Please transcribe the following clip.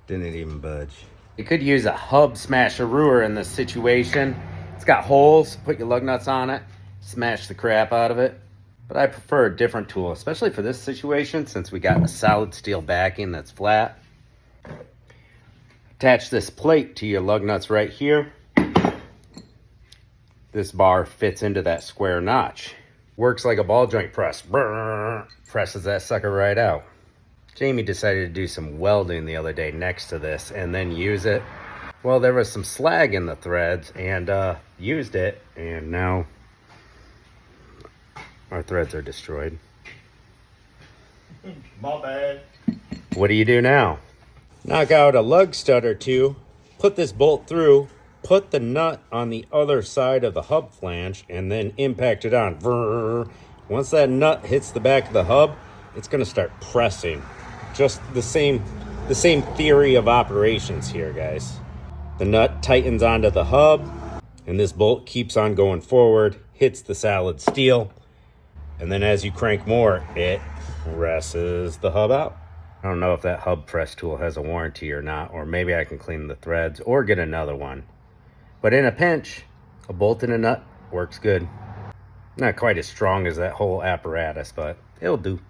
Didn't even budge. You could use a hub smasher-ooer in this situation. It's got holes, put your lug nuts on it, smash the crap out of it. But I prefer a different tool, especially for this situation, since we got a solid steel backing that's flat. Attach this plate to your lug nuts right here. This bar fits into that square notch. Works like a ball joint press. Brrr, presses that sucker right out. Jamie decided to do some welding the other day next to this and then use it. Well, there was some slag in the threads and used it, and now our threads are destroyed. My bad. What do you do now? Knock out a lug stud or two, put this bolt through, put the nut on the other side of the hub flange, and then impact it on. Brrr. Once that nut hits the back of the hub, it's going to start pressing. Just the same theory of operations here, guys. The nut tightens onto the hub, and this bolt keeps on going forward, hits the solid steel, and then as you crank more, it presses the hub out. I don't know if that hub press tool has a warranty or not, or maybe I can clean the threads or get another one. But in a pinch, a bolt and a nut works good. Not quite as strong as that whole apparatus, but it'll do.